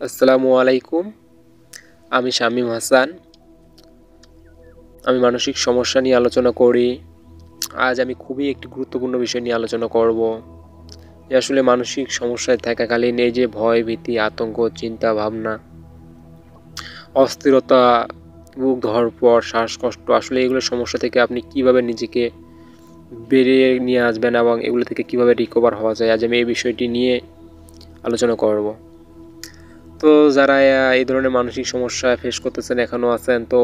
আসসালামু আলাইকুম। আমি শামীম হাসান। আমি মানসিক সমস্যা নিয়ে আলোচনা করি। আজ আমি খুবই একটি গুরুত্বপূর্ণ বিষয় নিয়ে আলোচনা করব। যে আসলে মানসিক সমস্যায় থাকাকালীন এই যে ভয়, ভীতি, আতঙ্ক, চিন্তা, ভাবনা, অস্থিরতা, বুক ধড়ফড়, শ্বাসকষ্ট, আসলে এগুলোর সমস্যা থেকে আপনি কিভাবে নিজেকে বেরিয়ে নিয়ে আসবেন এবং এগুলো থেকে কিভাবে রিকভার হওয়া যায়, আজ আমি এই বিষয়টি নিয়ে আলোচনা করব। তো যারা এই ধরনের মানসিক সমস্যা ফেস করতেছেন, এখনও আছেন, তো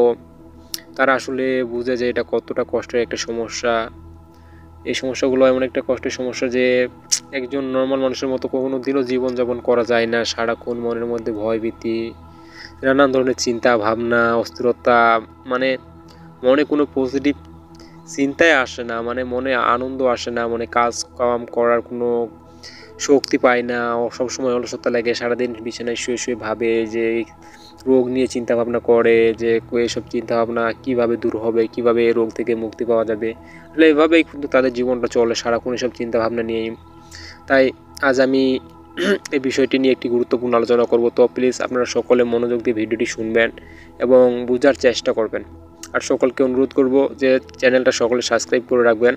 তারা আসলে বুঝে যে এটা কতটা কষ্টের একটা সমস্যা। এই সমস্যাগুলো এমন একটা কষ্টের সমস্যা যে একজন নর্মাল মানুষের মতো কোনো দিনও জীবনযাপন করা যায় না। সারাক্ষণ মনের মধ্যে ভয়, ভীতি, নানান ধরনের চিন্তা ভাবনা, অস্থিরতা, মানে মনে কোনো পজিটিভ চিন্তাই আসে না, মানে মনে আনন্দ আসে না, মানে কাজ কাম করার কোনো শক্তি পায় না। সবসময় অলসতা লাগে, সারাদিন বিছানায় শুয়ে শুয়ে ভাবে যে রোগ নিয়ে চিন্তা ভাবনা করে যে এসব চিন্তা ভাবনা কীভাবে দূর হবে, কীভাবে এই রোগ থেকে মুক্তি পাওয়া যাবে। আসলে এভাবেই কিন্তু তাদের জীবনটা চলে, সারাক্ষণ এসব চিন্তা ভাবনা নিয়েই। তাই আজ আমি এই বিষয়টি নিয়ে একটি গুরুত্বপূর্ণ আলোচনা করব। তো প্লিজ আপনারা সকলে মনোযোগ দিয়ে ভিডিওটি শুনবেন এবং বোঝার চেষ্টা করবেন। আর সকলকে অনুরোধ করব যে চ্যানেলটা সকলে সাবস্ক্রাইব করে রাখবেন,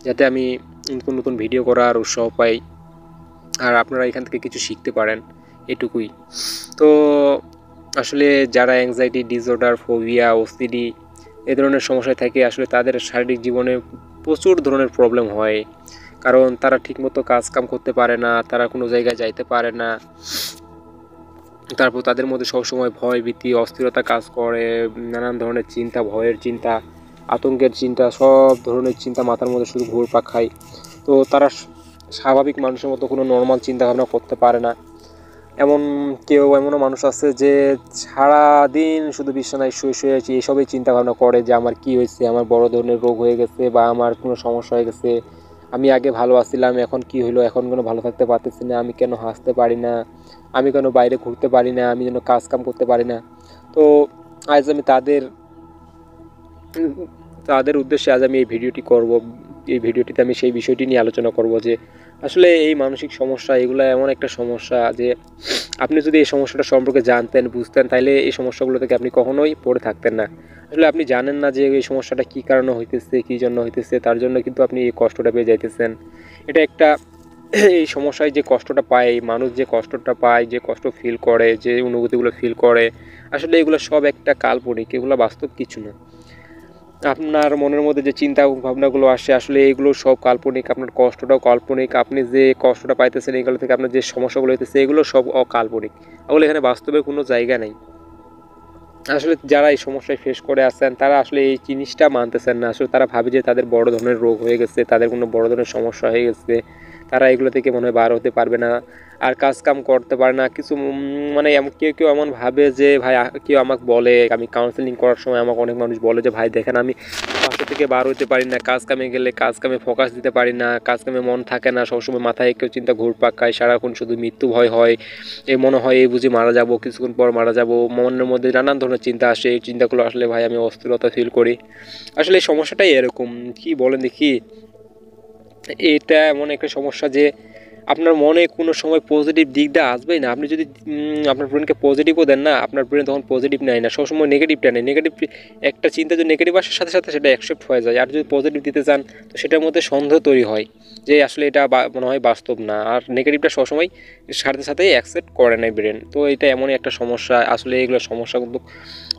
যাতে আমি নতুন নতুন ভিডিও করার উৎসাহ পাই আর আপনারা এখান থেকে কিছু শিখতে পারেন, এটুকুই। তো আসলে যারা অ্যাংজাইটি ডিসঅর্ডার, ফোবিয়া, ওসিডি এই ধরনের সমস্যায় থাকে, আসলে তাদের শারীরিক জীবনে প্রচুর ধরনের প্রবলেম হয়। কারণ তারা ঠিকমতো কাজ কাম করতে পারে না, তারা কোনো জায়গায় যাইতে পারে না। তারপর তাদের মধ্যে সবসময় ভয়, ভীতি, অস্থিরতা কাজ করে, নানান ধরনের চিন্তা, ভয়ের চিন্তা, আতঙ্কের চিন্তা, সব ধরনের চিন্তা মাথার মধ্যে শুধু ঘুরপাক খায়। তো তারা স্বাভাবিক মানুষের মতো কোনো নর্মাল চিন্তাভাবনা করতে পারে না। এমনও মানুষ আছে যে সারাদিন শুধু বিছানায় শুয়ে শুয়ে এসবই চিন্তাভাবনা করে যে আমার কি হয়েছে, আমার বড় ধরনের রোগ হয়ে গেছে বা আমার কোনো সমস্যা হয়ে গেছে, আমি আগে ভালো আছিলাম, এখন কি হলো, এখন কোনো ভালো থাকতে পারতেছি না, আমি কেন হাসতে পারি না, আমি কেন বাইরে ঘুরতে পারি না, আমি যেন কাজ কাম করতে পারি না। তো আজ আমি তাদের উদ্দেশ্যে আজ আমি এই ভিডিওটি করব। এই ভিডিওটিতে আমি সেই বিষয়টি নিয়ে আলোচনা করব যে আসলে এই মানসিক সমস্যা এগুলো এমন একটা সমস্যা যে আপনি যদি এই সমস্যাটা সম্পর্কে জানতেন, বুঝতেন, তাহলে এই সমস্যাগুলো থেকে আপনি কখনোই পড়ে থাকতেন না। আসলে আপনি জানেন না যে এই সমস্যাটা কী কারণে হইতেছে, কী জন্য হইতেছে, তার জন্য কিন্তু আপনি এই কষ্টটা পেয়ে যাইতেছেন। এটা একটা এই সমস্যায় যে কষ্টটা পায় মানুষ, যে কষ্টটা পায়, যে কষ্ট ফিল করে, যে অনুভূতিগুলো ফিল করে, আসলে এগুলো সব একটা কাল্পনিক, এগুলো বাস্তব কিছু না। আপনার মনের মধ্যে যে চিন্তা ভাবনাগুলো আসে, আসলে এগুলো সব কাল্পনিক, আপনার কষ্টটাও কাল্পনিক, আপনি যে কষ্টটা পাইতেছেন এগুলো থেকে আপনার যে সমস্যাগুলো হইতেছে এগুলো সব অকাল্পনিক, এগুলো এখানে বাস্তবের কোনো জায়গা নেই। আসলে যারা এই সমস্যায় ফেস করে আসছেন তারা আসলে এই জিনিসটা মানতেছেন না। আসলে তারা ভাবে যে তাদের বড় ধরনের রোগ হয়ে গেছে, তাদের কোনো বড় ধরনের সমস্যা হয়ে গেছে, তারা এগুলো থেকে মনে হয় বার হতে পারবে না, আর কাজ কাম করতে পারে না কিছু। মানে কেউ কেউ এমন ভাবে যে ভাই, কেউ আমাকে বলে, আমি কাউন্সেলিং করার সময় আমাকে অনেক মানুষ বলে যে ভাই দেখেন আমি বাসা থেকে বার হতে পারি না, কাজ কামে গেলে কাজ কামে ফোকাস দিতে পারি না, কাজ কামে মন থাকে না, সবসময় মাথায় কেউ চিন্তা ঘুরপাক খায়, সারাক্ষণ শুধু মৃত্যু ভয় হয়, এই মনে হয় এই বুঝি মারা যাব, কিছুক্ষণ পর মারা যাব, মনের মধ্যে নানান ধরনের চিন্তা আসে। এই চিন্তাগুলো আসলে ভাই আমি অস্থিরতা ফিল করি। আসলে এই সমস্যাটাই এরকম, কি বলেন দেখি, এটা এমন একটা সমস্যা যে আপনার মনে কোনো সময় পজিটিভ দিকটা আসবেই না। আপনি যদি আপনার ব্রেনকে পজিটিভও দেন না, আপনার ব্রেন তখন পজিটিভ নেয় না, সবসময় নেগেটিভটা নেয়। নেগেটিভ একটা চিন্তা যদি নেগেটিভ আসার সাথে সাথে সেটা অ্যাকসেপ্ট হয়ে যায়, আর যদি পজিটিভ দিতে চান তো সেটার মধ্যে সন্দেহ তৈরি হয় যে আসলে এটা মনে হয় বাস্তব না, আর নেগেটিভটা সবসময় সাথে সাথেই অ্যাকসেপ্ট করে নেয় ব্রেন। তো এটা এমনই একটা সমস্যা। আসলে এইগুলো সমস্যা কিন্তু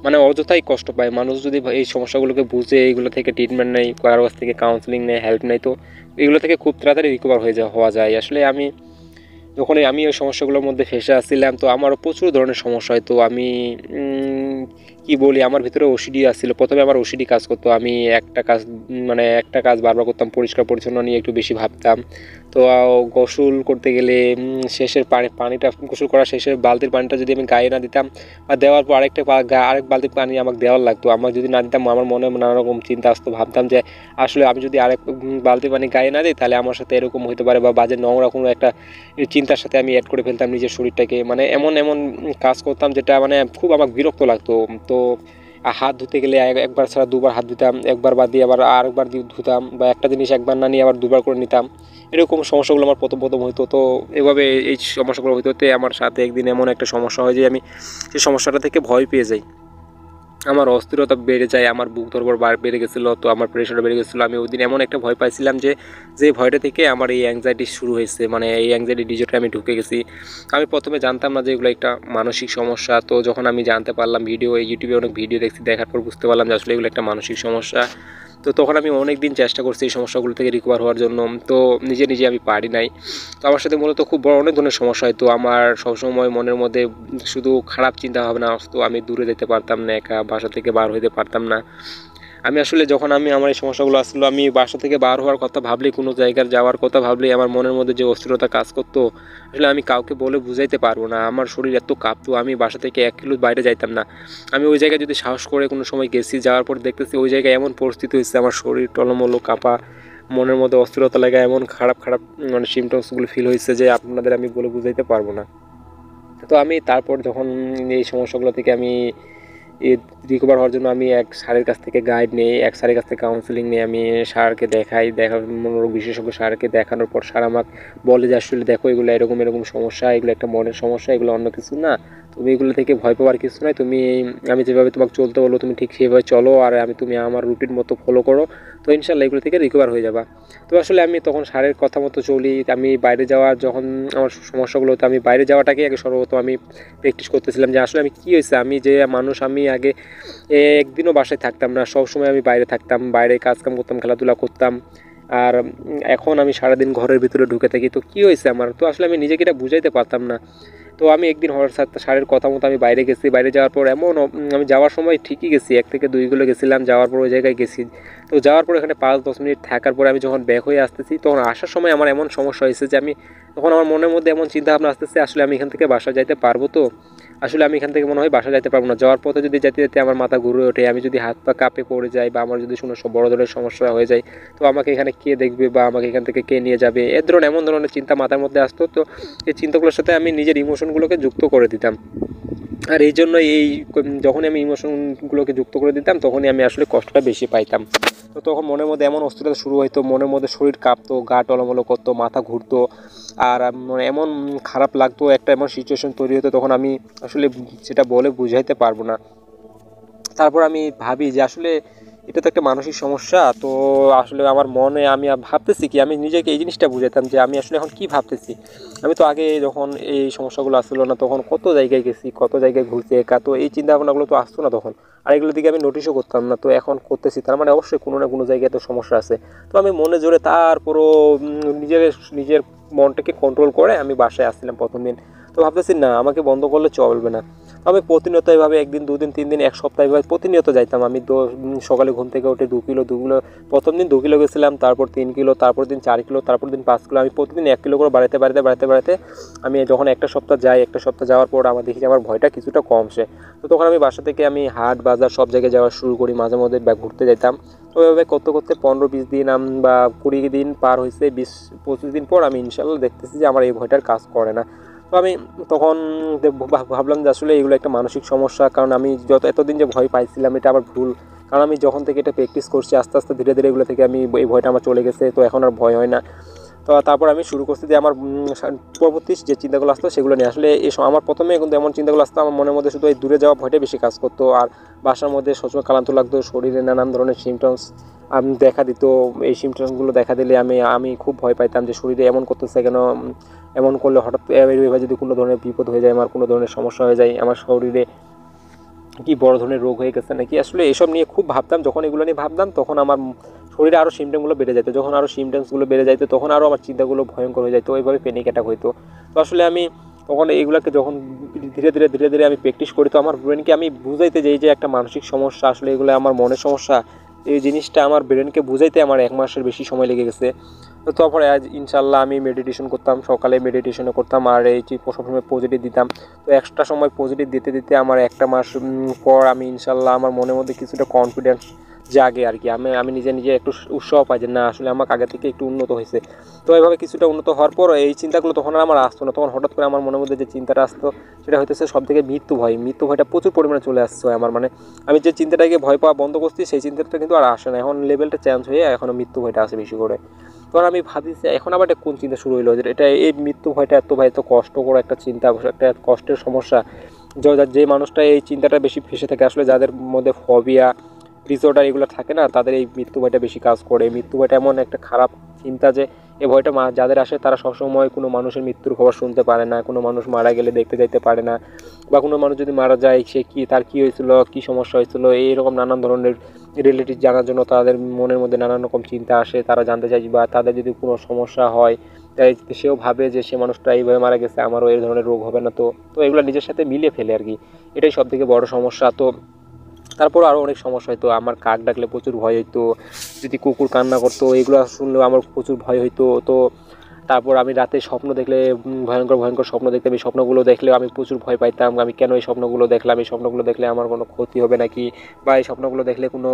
মানে অযথাই কষ্ট পায় মানুষ যদি এই সমস্যাগুলোকে বুঝে এইগুলো থেকে ট্রিটমেন্ট নেয়, কারো কাছ থেকে কাউন্সেলিং নেয়, হেল্প নেয়, তো এগুলো থেকে খুব তাড়াতাড়ি রিকভার হওয়া যায়। আসলে আমি ওই সমস্যাগুলোর মধ্যে ফেসে আসছিলাম, তো আমারও প্রচুর ধরনের সমস্যা হয়। তো আমি কি বলি, আমার ভিতরে ওসিডি আসছিল। প্রথমে আমার ওসিডি কাজ করতো, আমি একটা কাজ বারবার করতাম, পরিষ্কার পরিচ্ছন্ন নিয়ে একটু বেশি ভাবতাম। তো গোসল করতে গেলে শেষের পানিটা, গোসল করার শেষের বালতির পানিটা যদি আমি গায়ে না দিতাম বা দেওয়ার পর আরেক বালতি পানি আমাকে দেওয়ার লাগতো, আমাকে যদি না দিতাম আমার মনে নানা রকম চিন্তা আসতো। ভাবতাম যে আসলে আমি যদি আরেক বালতি পানি গায়ে না দিই তাহলে আমার সাথে এরকম হতে পারে, বা বাজে নোংরা কোনো একটা চিন্তার সাথে আমি অ্যাড করে ফেলতাম নিজের শরীরটাকে। মানে এমন কাজ করতাম যেটা মানে খুব আমাকে বিরক্ত লাগতো। তো হাত ধুতে গেলে একবার ছাড়া দুবার হাত ধুতাম, একবার বাদ দিয়ে আবার আরেকবার দিয়ে ধুতাম, বা একটা জিনিস একবার না নিয়ে আবার দুবার করে নিতাম। এরকম সমস্যাগুলো আমার প্রথম প্রথম হইতো। তো এভাবে এই সমস্যাগুলো হইতে হতে আমার সাথে একদিন এমন একটা সমস্যা হয় যে আমি সেই সমস্যাটা থেকে ভয় পেয়ে যাই। আমার অস্থিরতা বেড়ে যায়, আমার বুক ধরবার বেড়ে গেছিলো, তো আমার প্রেশার বেড়ে গেছিলো। আমি ওই দিন এমন একটা ভয় পাইছিলাম যে ভয়টা থেকে আমার এই অ্যাংজাইটি শুরু হয়েছে, মানে এই অ্যাংজাইটি ডিজর্ডারে আমি ঢুকে গেছি। আমি প্রথমে জানতাম না যে এগুলো একটা মানসিক সমস্যা। তো যখন আমি জানতে পারলাম, ইউটিউবে অনেক ভিডিও দেখছি, দেখার পর বুঝতে পারলাম যে আসলে এগুলো একটা মানসিক সমস্যা। তো তখন আমি অনেক দিন চেষ্টা করছি এই সমস্যাগুলো থেকে রিকভার হওয়ার জন্য, তো নিজে আমি পারি নাই। তো আমার সাথে মূলত খুব বড় অনেক ধরনের সমস্যা হয়। তো আমার সবসময় মনের মধ্যে শুধু খারাপ চিন্তা ভাবনা আসতো, আমি দূরে যেতে পারতাম না, একা বাসা থেকে বার হইতে পারতাম না। আমি আসলে যখন আমার এই সমস্যাগুলো আসলো, আমি বাসা থেকে বার হওয়ার কথা ভাবলেই, কোনো জায়গায় যাওয়ার কথা ভাবলেই আমার মনের মধ্যে যে অস্থিরতা কাজ করতো, আসলে আমি কাউকে বলে বুঝাইতে পারবো না। আমার শরীর এত কাঁপতো, আমি বাসা থেকে 1 কিলো বাইরে যাইতাম না। আমি ওই জায়গায় যদি সাহস করে কোনো সময় গেছি, যাওয়ার পর দেখতেছি ওই জায়গায় এমন পরিস্থিতি হয়েছে, আমার শরীর টলমলো কাঁপা, মনের মধ্যে অস্থিরতা লাগা, এমন খারাপ মানে সিমটমসগুলো ফিল হয়েছে যে আপনাদের আমি বলে বুঝাইতে পারবো না। তো আমি তারপর যখন এই সমস্যাগুলো থেকে আমি রিকভার হওয়ার জন্য আমি এক স্যারের কাছ থেকে গাইড নেই, এক স্যারের কাছ থেকে কাউন্সিলিং নিয়ে আমি স্যারকে মনোরোগ বিশেষজ্ঞ স্যারকে দেখানোর পর স্যার আমাকে বলে যে আসলে দেখো এগুলো এরকম এরকম সমস্যা, এগুলো একটা মনের সমস্যা, এগুলো অন্য কিছু না, তুমি এগুলো থেকে ভয় পাওয়ার কিছু নয়, তুমি আমি যেভাবে তোমাকে চলতে বলবো তুমি ঠিক সেভাবে চলো, আর তুমি আমার রুটিন মতো ফলো করো, তো ইনশাল্লাহ এগুলো থেকে রিকভার হয়ে যাবা। তো আসলে আমি তখন স্যারের কথা মতো চলি। আমি বাইরে যাওয়ার যখন আমার সমস্যাগুলো হতো, আমি বাইরে যাওয়াটাকে আগে সর্বপ্রথম আমি প্র্যাকটিস করতেছিলাম যে আসলে আমি কী হয়েছে, আমি যে মানুষ, আমি আগে একদিনও বাসায় থাকতাম না, সব সময় আমি বাইরে থাকতাম, বাইরে কাজকাম করতাম, খেলাধুলা করতাম। আর এখন আমি সারাদিন ঘরের ভিতরে ঢুকে থাকি। তো কী হয়েছে আমার, তো আসলে আমি নিজেকে এটা বুঝাইতে পারতাম না। তো আমি একদিন স্যারের কথা মতো আমি বাইরে গেছি। বাইরে যাওয়ার পর আমি যাওয়ার সময় ঠিকই গেছি, 1 থেকে 2 কিলো গেছিলাম, যাওয়ার পর ওই জায়গায় গেছি। তো যাওয়ার পর এখানে 5-10 মিনিট থাকার পরে আমি যখন ব্যাক হয়ে আসতেছি, তখন আসার সময় আমার এমন সমস্যা হয়েছে যে তখন আমার মনের মধ্যে এমন চিন্তা ভাবনা আসতেছে, আসলে আমি এখান থেকে বাসা যাইতে পারবো, তো আসলে আমি এখান থেকে মনে হয় বাসা যাইতে পারবো না। যাওয়ার পথে যদি যেতে যেতে আমার মাথা ঘুরে ওঠে, আমি যদি হাত পা কাঁপে পড়ে যাই, বা আমার যদি বড় ধরনের সমস্যা হয়ে যায়, তো আমাকে এখানে কে দেখবে, বা আমাকে এখান থেকে কে নিয়ে যাবে, এমন ধরনের চিন্তা মাথার মধ্যে আসতো। তো এই চিন্তাগুলোর সাথে আমি নিজের ইমোশনগুলোকে যুক্ত করে দিতাম। আর এই জন্য যখনই আমি ইমোশনগুলোকে যুক্ত করে দিতাম, তখনই আমি আসলে কষ্টটা বেশি পাইতাম। তো তখন মনের মধ্যে এমন অস্থিরতা শুরু হইতো, মনের মধ্যে শরীর কাঁপতো, গা টলমলো করতো, মাথা ঘুরতো, আর মানে এমন খারাপ লাগতো, একটা এমন সিচুয়েশন তৈরি হতো, তখন আমি আসলে সেটা বলে বুঝাইতে পারবো না। তারপর আমি ভাবি যে আসলে এটা তো একটা মানসিক সমস্যা। তো আসলে আমার মনে আমি ভাবতেছি কি, আমি নিজেকে এই জিনিসটা বুঝাইতাম যে আমি আসলে এখন কী ভাবতেছি। আমি তো আগে যখন এই সমস্যাগুলো আসলো না, তখন কত জায়গায় গেছি, কত জায়গায় ঘুরছি একা, তো এই চিন্তা ভাবনাগুলো তো আসতো না তখন, আর এগুলো দিকে আমি নোটিশও করতাম না। তো এখন করতেছি, তার মানে অবশ্যই কোনো না কোনো জায়গায় তো সমস্যা আছে। তো আমি মনে জোরে তারপরও নিজের মনটাকে কন্ট্রোল করে আমি বাসায় আসছিলাম প্রথম দিন। তো ভাবতেছি না, আমাকে বন্ধ করলে চলবে না। আমি প্রতিনিয়ত এভাবে 1 দিন 2 দিন 3 দিন 1 সপ্তাহ এভাবে প্রতিনিয়ত যাইতাম। আমি সকালে ঘুম থেকে উঠে 2 কিলো প্রথম দিন 2 কিলো গেছিলাম, তারপর 3 কিলো, তারপর দিন 4 কিলো, তারপর দিন 5 কিলো। আমি প্রতিদিন 1 কিলো করে বাড়াতে আমি যখন একটা সপ্তাহ যাই, একটা সপ্তাহ যাওয়ার পর আমার দেখি যে আমার ভয়টা কিছুটা কমছে। তো তখন আমি বাসা থেকে আমি হাট বাজার সব জায়গায় যাওয়া শুরু করি, মাঝে মধ্যে ঘুরতে যেতাম। তো ওইভাবে করতে করতে 15-20 দিন বা 20 দিন পার হয়েছে, 20-25 দিন পর আমি ইনশাল্লাহ দেখতেছি যে আমার এই ভয়টার কাজ করে না। তো আমি তখন ভাবলাম যে আসলে এগুলো একটা মানসিক সমস্যা, কারণ আমি এতদিন যে ভয় পাইছিলাম এটা আমার ভুল। কারণ আমি যখন থেকে এটা প্র্যাকটিস করছি, আস্তে আস্তে ধীরে ধীরে এগুলো থেকে এই ভয়টা আমার চলে গেছে, তো এখন আর ভয় হয় না। তো তারপর আমি শুরু করছি যে আমার পরবর্তী যে চিন্তাগুলো আসতো সেগুলো নিয়ে। আসলে আমার প্রথমে কিন্তু এমন চিন্তাগুলো আসতো, আমার মনের মধ্যে শুধু এই দূরে যাওয়া ভয়টা বেশি কাজ করতো, আর বাসার মধ্যে সবসময় ক্লান্ত লাগতো, শরীরে নানান ধরনের সিমটমস দেখা দিত। এই সিমটমসগুলো দেখা দিলে আমি খুব ভয় পাইতাম যে শরীরে এমন করতেছে কেন, এমন করলে হঠাৎ এভাবে যদি কোনো ধরনের বিপদ হয়ে যায়, আমার কোনো ধরনের সমস্যা হয়ে যায়, আমার শরীরে কি বড় ধরনের রোগ হয়ে গেছে নাকি, আসলে এসব নিয়ে খুব ভাবতাম। যখন এগুলো নিয়ে ভাবতাম, তখন আমার শরীরে আরও সিমটমগুলো বেড়ে যেত। যখন আরও সিমটমসগুলো বেড়ে যেত, তখন আরও আমার চিন্তাগুলো ভয়ঙ্কর হয়ে যেত, ওইভাবে প্যানিক অ্যাটাক হইতো। তো আসলে আমি তখন এইগুলোকে যখন ধীরে ধীরে আমি প্র্যাকটিস করি, তো আমার ব্রেনকে আমি বুঝাইতে যাই যে একটা মানসিক সমস্যা, আসলে এগুলো আমার মনের সমস্যা, এই জিনিসটা আমার ব্রেনকে বুঝাইতে আমার 1 মাসের বেশি সময় লেগে গেছে। তো তারপরে ইনশাল্লাহ আমি মেডিটেশন করতাম, সকালে মেডিটেশনও করতাম, আর এই যে সবসময় পজিটিভ দিতাম। তো এক্সট্রা সময় পজিটিভ দিতে দিতে আমার 1 মাস পর আমি ইনশাল্লাহ আমার মনের মধ্যে কিছুটা কনফিডেন্স জাগে আর কি। আমি নিজে নিজে একটু উৎসাহ পাই যে না আসলে আমাকে আগে থেকে একটু উন্নত হয়েছে। তো এইভাবে কিছুটা উন্নত হওয়ার পর এই চিন্তাগুলো তখন আর আমার আসতো না। তখন হঠাৎ করে আমার মনের মধ্যে যে চিন্তাটা আসতো সেটা হইতেছে সব থেকে মৃত্যু ভয়। মৃত্যু ভয়টা প্রচুর পরিমাণে চলে আসছে আমার, মানে আমি যে চিন্তাটাকে ভয় পাওয়া বন্ধ করছি সেই চিন্তাটা কিন্তু আর আসে না। এখন লেভেলটা চেঞ্জ হয়ে এখন মৃত্যু ভয়টা আসে বেশি করে। তখন আমি ভাবি যে এখন আবার এটা কোন চিন্তা শুরু হইলো, যে এটা এই মৃত্যু ভয়টা এত ভাই এত কষ্ট করে একটা চিন্তা, একটা কষ্টের সমস্যা। যে মানুষটা এই চিন্তাটা বেশি ফেসে থাকে, আসলে যাদের মধ্যে ফবিয়া ডিসঅর্ডার এগুলো থাকে না, তাদের এই মৃত্যু ভয়টা বেশি কাজ করে। মৃত্যু ভয়টা এমন একটা খারাপ চিন্তা যে এই ভয়টা যাদের আসে তারা সবসময় কোনো মানুষের মৃত্যুর খবর শুনতে পারে না, কোনো মানুষ মারা গেলে দেখতে যাইতে পারে না, বা কোনো মানুষ যদি মারা যায় সে কি তার কী হয়েছিল, কী সমস্যা হয়েছিল, এইরকম নানান ধরনের রিলেটিভ জানার জন্য তাদের মনের মধ্যে নানান রকম চিন্তা আসে। তারা জানতে চাই বা তাদের যদি কোনো সমস্যা হয় তাই সেও ভাবে যে সে মানুষটা এইভাবে মারা গেছে, আমারও এই ধরনের রোগ হবে না। তো তো এগুলো নিজের সাথে মিলিয়ে ফেলে আর কি। এটাই সব থেকে বড় সমস্যা। তো তারপর আরও অনেক সমস্যা হতো। আমার কাক ডাকলে প্রচুর ভয় হইতো, যদি কুকুর কান্না করতো এগুলো শুনলেও আমার প্রচুর ভয় হইতো। তো তারপর আমি রাতে স্বপ্ন দেখলে ভয়ঙ্কর ভয়ঙ্কর স্বপ্ন দেখতাম। এই স্বপ্নগুলো দেখলেও আমি প্রচুর ভয় পাইতাম। আমি কেন এই স্বপ্নগুলো দেখলাম, এই স্বপ্নগুলো দেখলে আমার কোনো ক্ষতি হবে নাকি, বা এই স্বপ্নগুলো দেখলে কোনো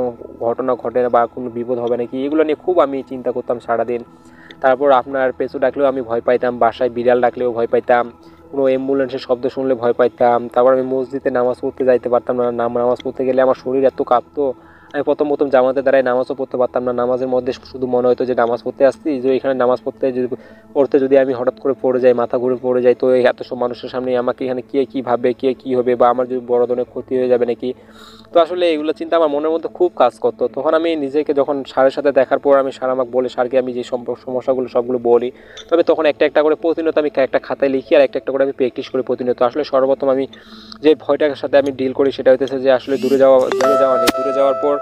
ঘটনা ঘটে না বা কোনো বিপদ হবে নাকি, এগুলো নিয়ে খুব আমি চিন্তা করতাম সারাদিন। তারপর আপনার পেঁচু ডাকলেও আমি ভয় পাইতাম, বাসায় বিড়াল ডাকলেও ভয় পাইতাম, কোনো অ্যাম্বুলেন্সের শব্দ শুনলে ভয় পাইতাম। তারপর আমি মসজিদে নামাজ পড়তে যাইতে পারতাম না। নামাজ পড়তে গেলে আমার শরীর এত কাঁপতো, আমি প্রথম প্রথম জামাতে দ্বারাই নামাজও পড়তে পারতাম না। নামাজের মধ্যে শুধু মনে হতো যে নামাজ পড়তে আসছি, যে এখানে নামাজ পড়তে যদি আমি হঠাৎ করে পড়ে যাই, মাথা ঘুরে পড়ে যাই, তো এই এত সব মানুষের সামনে আমাকে এখানে কে কী ভাববে, কে কী হবে, বা আমার যদি বড় ধরনের ক্ষতি হয়ে যাবে নাকি। তো আসলে এগুলো চিন্তা আমার মনের মধ্যে খুব কাজ করতো। তখন আমি নিজেকে যখন স্যারের সাথে দেখার পর আমি স্যার আমাকে বলে, স্যারকে আমি যে সমস্যাগুলো সবগুলো বলি, তবে তখন একটা একটা করে প্রতিনিয়ত আমি একটা খাতায় লিখি আর একটা একটা করে আমি প্র্যাকটিস করি প্রতিনিয়ত। আসলে সর্বপ্রথম আমি যে ভয়টার সাথে আমি ডিল করি সেটা হইতেছে যে আসলে দূরে যাওয়া নেই। দূরে যাওয়ার পর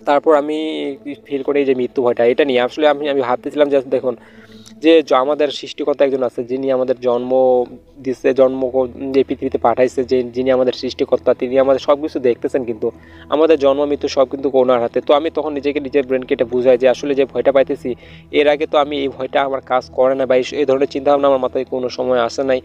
তারপর আমি ফিল করি যে মৃত্যু ভয়টা, এটা নিয়ে আসলে আমি আমি ভাবতেছিলাম যে দেখুন যে আমাদের সৃষ্টিকর্তা একজন আছে, যিনি আমাদের জন্ম দিচ্ছে, যে পৃথিবীতে পাঠাইছে, যে যিনি আমাদের সৃষ্টিকর্তা, তিনি আমাদের সব কিছু দেখতেছেন, কিন্তু আমাদের জন্ম মৃত্যু সব কিন্তু ওনার হাতে। তো আমি তখন নিজেকে নিজের ব্রেনকে এটা বুঝাই যে আসলে যে ভয়টা পাইতেছি এর আগে তো আমি এই ভয়টা আমার কাজ করে না, বা এই ধরনের চিন্তাভাবনা আমার মাথায় কোনো সময় আসে নাই।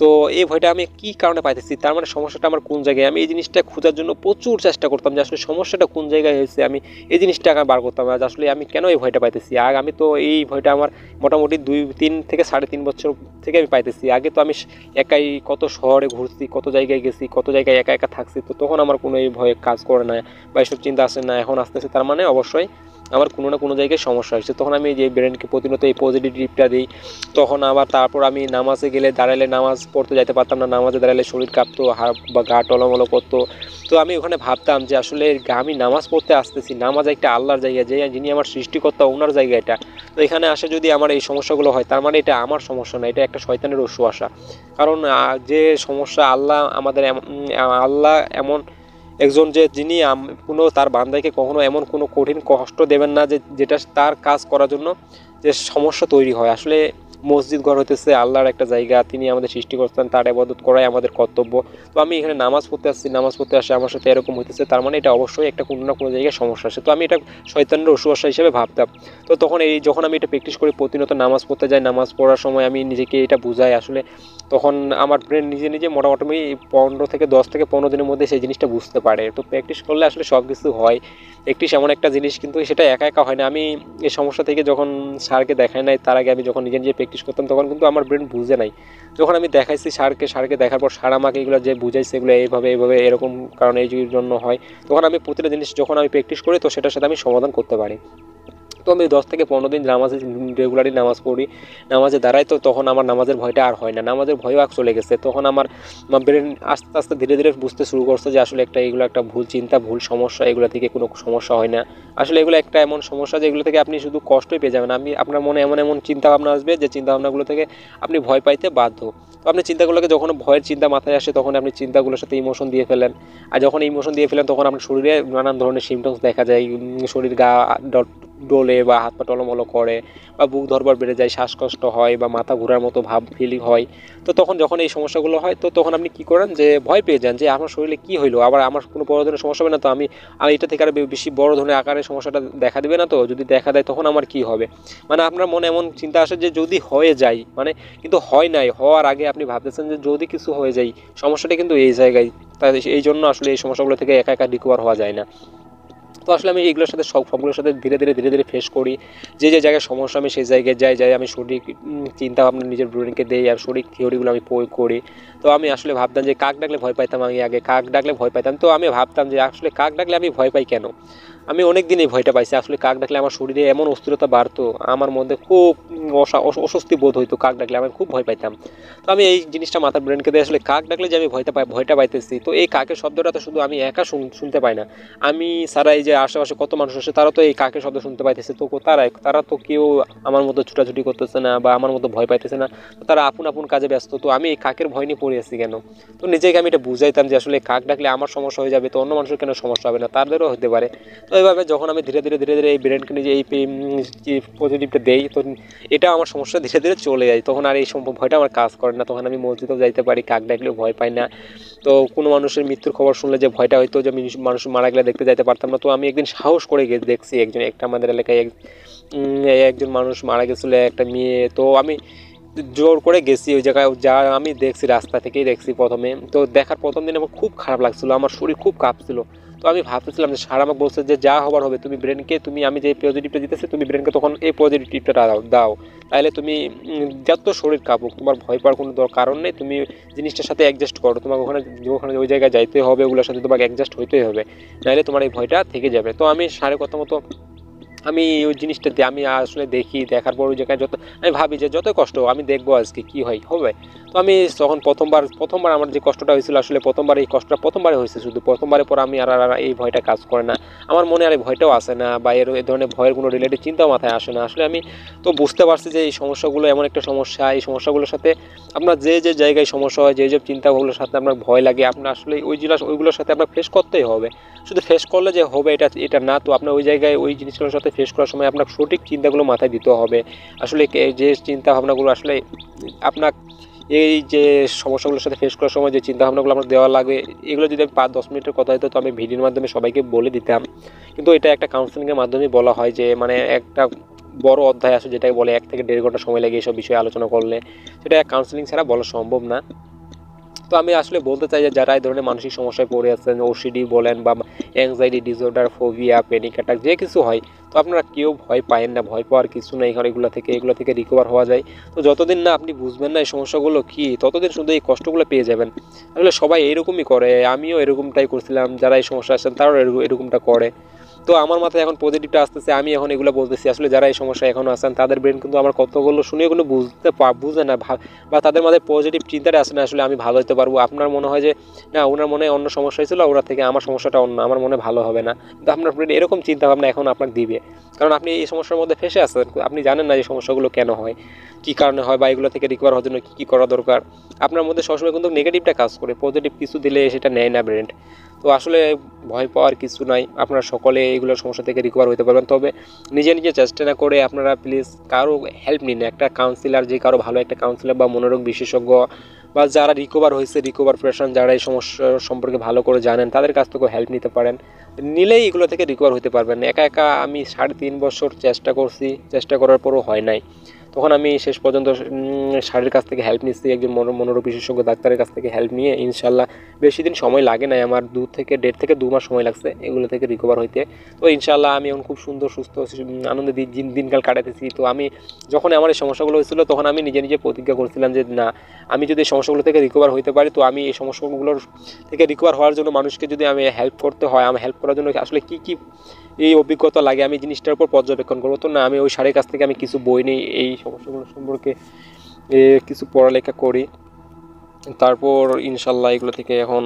তো এই ভয়টা আমি কী কারণে পাইতেছি, তার মানে সমস্যাটা আমার কোন জায়গায়, আমি এই জিনিসটা খোঁজার জন্য প্রচুর চেষ্টা করতাম যে আসলে সমস্যাটা কোন জায়গায় হয়েছে, আমি এই জিনিসটা বার করতাম যে আসলে আমি কেন এই ভয়টা পাইতেছি। আমি তো এই ভয়টা আমার মোটামুটি 2-3 থেকে 3.5 বছর থেকে আমি পাইতেছি। আগে তো আমি একাই কত শহরে ঘুরছি, কত জায়গায় গেছি, কত জায়গায় একা একা থাকছি, তো তখন আমার কোনো এই ভয়ে কাজ করে না বা এসব চিন্তা আসে না। এখন আসতেছে, তার মানে অবশ্যই আমার কোনো না কোনো জায়গায় সমস্যা হচ্ছে। তখন আমি যে ব্রেনকে প্রতিনিয়ত এই পজিটিভ টিপটা দিই। তখন আবার তারপর আমি নামাজে গেলে দাঁড়ালে নামাজ পড়তে যাইতে পারতাম না, নামাজে দাঁড়ালে শরীর কাঁপতো, হাত বা গা টলমলো করতো। তো আমি ওখানে ভাবতাম যে আসলে আমি নামাজ পড়তে আসতেছি, নামাজ একটা আল্লাহর জায়গা, যে যিনি আমার সৃষ্টিকর্তা ওনার জায়গা এটা। তো এখানে আসে যদি আমার এই সমস্যাগুলো হয়, তার মানে এটা আমার সমস্যা না, এটা একটা শয়তানের অসুয়াশা। কারণ যে সমস্যা আল্লাহ আমাদের আল্লাহ এমন একজন যে যিনি কোনো তার বান্দাকে কখনো এমন কোনো কঠিন কষ্ট দেবেন না যে যেটা তার কাজ করার জন্য যে সমস্যা তৈরি হয়। আসলে মসজিদ ঘর হইতেছে আল্লাহর একটা জায়গা, তিনি আমাদের সৃষ্টি করতেন, তার ইবাদত করাই আমাদের কর্তব্য। তো আমি এখানে নামাজ পড়তে আসছি, নামাজ পড়তে আসে আমার সাথে এরকম হইতেছে, তার মানে এটা অবশ্যই একটা কোনো না কোনো জায়গায় সমস্যা আছে। তো আমি এটা শয়তানের অসুয়াশা হিসেবে ভাবতাম। তো তখন যখন আমি এটা প্র্যাকটিস করি, প্রতিনিয়ত নামাজ পড়তে যাই, নামাজ পড়ার সময় আমি নিজেকে এটা বুঝাই আসলে, তখন আমার ব্রেন নিজে নিজে মোটামুটি 10 থেকে 15 দিনের মধ্যে সেই জিনিসটা বুঝতে পারে। তো প্র্যাকটিস করলে আসলে সব কিছু হয়। প্র্যাকটিস এমন একটা জিনিস, কিন্তু সেটা একা একা হয় না। আমি এই সমস্যা থেকে যখন স্যারকে দেখাই নাই, তার আগে আমি যখন নিজে নিজে প্র্যাকটিস করতাম, তখন কিন্তু আমার ব্রেন বুঝে নাই। যখন আমি দেখাইছি স্যারকে দেখার পর স্যার আমাকে এগুলো যে বুঝাইছে, এগুলো এইভাবে এরকম কারণ এই জন্য হয়, তখন আমি প্রতিটা জিনিস যখন আমি প্র্যাকটিস করি তো সেটার সাথে আমি সমাধান করতে পারি। তো আমি 10 থেকে 15 দিন নামাজে রেগুলারলি নামাজ পড়ি, নামাজে দাঁড়াই, তো তখন আমার নামাজের ভয়টা আর হয় না, নামাজের ভয়ও চলে গেছে। তখন আমার ব্রেন আস্তে আস্তে ধীরে ধীরে বুঝতে শুরু করছে যে আসলে এগুলো একটা ভুল চিন্তা, ভুল সমস্যা, এগুলো থেকে কোনো সমস্যা হয় না। আসলে এগুলো একটা এমন সমস্যা যেগুলো থেকে আপনি শুধু কষ্টই পেয়ে যাবেন। আপনার মনে এমন এমন চিন্তাভাবনা আসবে যে চিন্তাভাবনাগুলো থেকে আপনি ভয় পাইতে বাধ্য। তো আপনি চিন্তাগুলোকে যখন ভয়ের চিন্তা মাথায় আসে, তখন আপনি চিন্তাগুলোর সাথে ইমোশন দিয়ে ফেলেন। আর যখন ইমোশন দিয়ে ফেলেন, তখন আপনার শরীরে নানান ধরনের সিমটমস দেখা যায়। শরীর গা ডোলে বা হাত পা টলমলো করে, বা বুক ধরবার বেড়ে যায়, শ্বাসকষ্ট হয়, বা মাথা ঘোরার মতো ভাব ফিলিং হয়। তো তখন যখন এই সমস্যাগুলো হয়, তো তখন আপনি কী করেন, যে ভয় পেয়ে যান যে আমার শরীরে কী হইলো, আবার আমার কোনো বড় ধরনের সমস্যা হবে না তো, আমি এটা থেকে আরও বেশি বড় ধরনের আকারের সমস্যাটা দেখা দেবে না তো, যদি দেখা দেয় তখন আমার কী হবে। মানে আপনার মনে এমন চিন্তা আসে যে যদি হয়ে যায়, মানে কিন্তু হয় নাই, হওয়ার আগে আপনি ভাবতেছেন যে যদি কিছু হয়ে যায়, সমস্যাটা কিন্তু এই জায়গায়। তাই এই জন্য আসলে এই সমস্যাগুলো থেকে একা একা রিকভার হওয়া যায় না। তো আসলে আমি এগুলোর সাথে সবগুলোর সাথে ধীরে ধীরে ফেস করি। যে জায়গায় সমস্যা আমি সেই জায়গায় যাই আমি সঠিক চিন্তা ভাবনা নিজের ব্রেনকে দেই আর সঠিক থিওরিগুলো আমি প্রয়োগ করি। তো আমি আসলে ভাবতাম যে কাক ডাকলে ভয় পাইতাম, আমি আগে কাক ডাকলে ভয় পাইতাম। তো আমি ভাবতাম যে আসলে কাক ডাকলে আমি ভয় পাই কেন? আমি অনেক দিন এই ভয়টা পাইছি। আসলে কাক ডাকলে আমার শরীরে এমন অস্থিরতা বাড়তো, আমার মধ্যে খুব অস্বস্তি বোধ হইতো কাক ডাকলে, আমি খুব ভয় পাইতাম। তো আমি এই জিনিসটা মাথার ব্রেনকে দিয়ে আসলে কাক ডাকলে যে আমি ভয়টা পাইতেছি, তো এই কাকের শব্দটা তো শুধু আমি একা শুনতে পাই না, আমি সারা এই যে আশেপাশে কত মানুষ আছে তারা তো এই কাকের শব্দ শুনতে পাইতেছে। তো তারা তো কেউ আমার মতো ছুটাছুটি করতেছে না বা আমার মতো ভয় পাইতেছে না, তো তারা আপন কাজে ব্যস্ত। তো আমি এই কাকের ভয় নিয়ে পড়ে আছি কেন? তো নিজেকে আমি এটা বুঝাইতাম যে আসলে কাক ডাকলে আমার সমস্যা হয়ে যাবে, তো অন্য মানুষের কেন সমস্যা হবে না, তাদেরও হতে পারে। তো এইভাবে যখন আমি ধীরে ধীরে এই ব্রেনকে নিজে এই পজিটিভটা দেই, তো এটা আমার সমস্যা ধীরে ধীরে চলে যায়। তখন আর এই ভয়টা আমার কাজ করে না, তখন আমি মসজিদেও যাইতে পারি, কাক ডাকলেও ভয় পাই না। তো কোনো মানুষের মৃত্যুর খবর শুনলে যে ভয়টা হইতো যে মানুষ মারা গেলে দেখতে যাইতে পারতাম না, তো আমি একদিন সাহস করে দেখছি একটা আমাদের এলাকায় একজন মানুষ মারা গেছিলো, একটা মেয়ে। তো আমি জোর করে গেছি ওই জায়গায়, যা আমি দেখছি রাস্তা থেকেই দেখছি প্রথমে। তো দেখার প্রথম দিন আমার খুব খারাপ লাগছিলো, আমার শরীর খুব কাঁপছিল। তো আমি ভাবতেছিলাম যে স্যার আমাকে বলছে যে যা হবার হবে, তুমি ব্রেনকে আমি যে পজিটিভটা দিতেছি তুমি ব্রেনকে তখন এই পজিটিভটা দাও, তাহলে তুমি যত শরীর কাঁপুক তোমার ভয় পাওয়ার কোনো কারণ নেই, তুমি জিনিসটার সাথে অ্যাডজাস্ট করো, তোমাকে ওখানে ওই জায়গায় যাইতে হবে, ওগুলোর সাথে তোমাকে অ্যাডজাস্ট হইতেই হবে, নাহলে তোমার এই ভয়টা থেকে যাবে। তো আমি স্যারের কথা মতো আমি ওই জিনিসটাতে আমি আসলে দেখার পর ওই জায়গায় আমি ভাবি যে যতই কষ্ট আমি দেখবো আজকে কী হবে। তো আমি তখন প্রথমবার আমার যে কষ্টটা হয়েছিল, আসলে এই কষ্টটা প্রথমবারে হয়েছে, শুধু প্রথমবারের পর আমি আর এই ভয়টা কাজ করে না, আমার মনে আর এই ভয়টাও আসে না, বা এই ধরনের ভয়ের কোনো রিলেটেড চিন্তাও মাথায় আসে না। আসলে আমি তো বুঝতে পারছি যে এই সমস্যাগুলো এমন একটা সমস্যা, এই সমস্যাগুলোর সাথে আপনার যে জায়গায় সমস্যা হয়, যে চিন্তাগুলোর সাথে আপনার ভয় লাগে, আপনার আসলে ওইগুলোর সাথে আপনার ফেস করতেই হবে। শুধু ফেস করলে যে হবে এটা না, তো আপনার ওই জায়গায় ওই জিনিসগুলোর সাথে ফেস করার সময় আপনার সঠিক চিন্তাগুলো মাথায় দিতে হবে। আসলে যে চিন্তা ভাবনাগুলো আসলে আপনার এই যে সমস্যাগুলোর সাথে ফেস করার সময় যে চিন্তা ভাবনাগুলো আমার দেওয়া লাগে, এগুলো যদি আমি 5-10 মিনিটের কথা হতো তো আমি ভিডিওর মাধ্যমে সবাইকে বলে দিতাম। কিন্তু এটা একটা কাউন্সেলিংয়ের মাধ্যমে বলা হয় যে মানে একটা বড় অধ্যায় আছে যেটাকে বলে 1 থেকে 1.5 ঘন্টা সময় লাগে এইসব বিষয়ে আলোচনা করলে, সেটা কাউন্সেলিং ছাড়া বলা সম্ভব না। তো আমি আসলে বলতে চাই যে যারা এই ধরনের মানসিক সমস্যায় পড়ে আছেন, ওসিডি বলেন বা anxiety disorder, phobia, panic attack, যে কিছু হয়, তো আপনারা কেউ ভয় পায়েন না, ভয় পাওয়ার কিছু নেই, কারণ এগুলো থেকে রিকভার হওয়া যায়। তো যতদিন না আপনি বুঝবেন না এই সমস্যাগুলো কী, ততদিন শুধু এই কষ্টগুলো পেয়ে যাবেন। আসলে সবাই এরকমই করে, আমিও এরকমটাই করছিলাম, যারা এই সমস্যা আছেন তারাও এরকমটা করে। তো আমার মাথায় এখন পজিটিভটা আসতেছে, আমি এখন এগুলো বলতেছি। আসলে যারা এই সমস্যা এখনও আছেন তাদের ব্রেন কিন্তু আমার কতগুলো শুনে কোনো বুঝে না, বা তাদের মধ্যে পজিটিভ চিন্তাটা আসে না আসলে আমি ভালো হতে পারবো। আপনার মনে হয় যে না, ওনার মনে অন্য সমস্যা হয়েছিল, ওরা থেকে আমার সমস্যাটা অন্য, আমার মনে ভালো হবে না, কিন্তু আপনার ব্রেন এরকম চিন্তা ভাবনা এখন আপনাকে দিবে, কারণ আপনি এই সমস্যার মধ্যে ফেসে আছেন, আপনি জানেন না এই সমস্যাগুলো কেন হয়, কী কারণে হয়, বা এগুলো থেকে রিকভার হওয়ার জন্য কী করা দরকার। আপনার মধ্যে সবসময় কিন্তু নেগেটিভটা কাজ করে, পজিটিভ কিছু দিলে সেটা নেয় না ব্রেন। তো আসলে ভয় পাওয়ার কিছু নাই, আপনারা সকলে এইগুলোর সমস্যা থেকে রিকভার হতে পারবেন। তবে নিজে চেষ্টা না করে আপনারা প্লিজ কারো হেল্প নিন, একটা কাউন্সিলার, যে কারো ভালো একটা কাউন্সিলার বা মনোরোগ বিশেষজ্ঞ, বা যারা রিকভার পেশেন্ট, যারা এই সমস্যা সম্পর্কে ভালো করে জানেন, তাদের কাছ থেকেও হেল্প নিতে পারেন। নিলেই এগুলো থেকে রিকভার হতে পারবেন। একা আমি 3.5 বছর চেষ্টা করছি, চেষ্টা করার পরও হয় নাই। তখন আমি শেষ পর্যন্ত স্যারের কাছ থেকে হেল্প নিচ্ছি, একজন মনোরোগ বিশেষজ্ঞ ডাক্তারের কাছ থেকে হেল্প নিয়ে ইনশাল্লাহ বেশি দিন সময় লাগে নাই, আমার 1.5 থেকে 2 মাস সময় লাগছে এগুলো থেকে রিকভার হইতে। তো ইনশাল্লাহ আমি এখন খুব সুন্দর সুস্থ আনন্দে দিনকাল কাটাতেছি। তো আমি যখন আমার এই সমস্যাগুলো হয়েছিল তখন আমি নিজে প্রতিজ্ঞা করছিলাম যে না, আমি যদি এই সমস্যাগুলো থেকে রিকভার হইতে পারি, তো আমি এই সমস্যাগুলোর থেকে রিকভার হওয়ার জন্য মানুষকে যদি আমি হেল্প করতে হয়, আমি হেল্প করার জন্য আসলে কী এই অভিজ্ঞতা লাগে আমি জিনিসটার উপর পর্যবেক্ষণ করবো। তো না, আমি ওই স্যারের কাছ থেকে আমি কিছু বই নিই, এই সমস্যাগুলো সম্পর্কে কিছু পড়ালেখা করি, তারপর ইনশাল্লাহ এগুলো থেকে এখন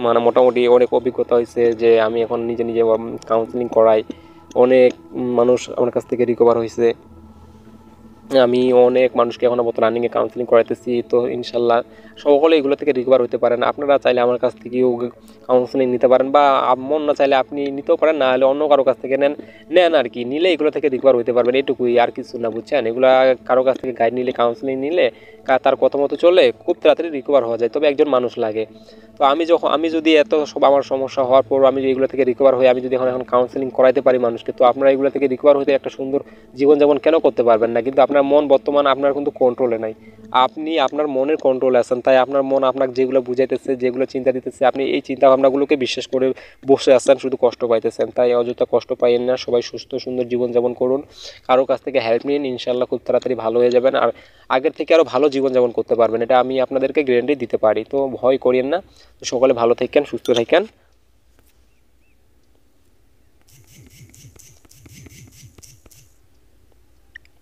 মানে মোটামুটি অনেক অভিজ্ঞতা হয়েছে যে আমি এখন নিজে কাউন্সেলিং করাই, অনেক মানুষ আমার কাছ থেকে রিকভার হয়েছে, আমি অনেক মানুষকে এখনও মতো রানিংয়ে কাউন্সেলিং করাইতেছি। তো ইনশাল্লাহ সকলে এগুলো থেকে রিকভার হতে পারেন। আপনারা চাইলে আমার কাছ থেকেও কাউন্সেলিং নিতে পারেন, বা মন না চাইলে আপনি নিতেও পারেন, না হলে অন্য কারো কাছ থেকে নেন আর কি, নিলে এগুলো থেকে রিকভার হতে পারবেন, এটুকুই, আর কিছু না, বুঝছেন। এগুলো কারো কাছ থেকে গাইড নিলে, কাউন্সেলিং নিলে, তার কথা মতো চলে খুব তাড়াতাড়ি রিকভার হওয়া যায়, তবে একজন মানুষ লাগে। তো আমি যদি এত সব আমার সমস্যা হওয়ার পর আমি যদি এগুলো থেকে রিকভার হই, আমি যদি এখন কাউন্সেলিং করাইতে পারি মানুষকে, তো আপনারা এগুলো থেকে রিকভার হতে একটা সুন্দর জীবনযাপন কেন করতে পারবেন না? কিন্তু আপনার মন বর্তমান আপনার কিন্তু কন্ট্রোলে নাই, আপনি আপনার মনের কন্ট্রোলে আছেন, তাই আপনার মন আপনাকে যেগুলো বুঝাইতেছে, যেগুলো চিন্তা দিতেছে, আপনি এই চিন্তা ভাবনাগুলোকে বিশ্বাস করে বসে আছেন, শুধু কষ্ট পাইতেছেন। তাই অযথা কষ্ট পাইয়েন না, সবাই সুস্থ সুন্দর জীবনযাপন করুন, কারো কাছ থেকে হেল্প নিন, ইনশাল্লাহ খুব তাড়াতাড়ি ভালো হয়ে যাবেন, আর আগের থেকে আরও ভালো জীবনযাপন করতে পারবেন, এটা আমি আপনাদেরকে গ্যারান্টি দিতে পারি। তো ভয় করিয়েন না। তো সকলে ভালো থাকেন, সুস্থ থাকেন।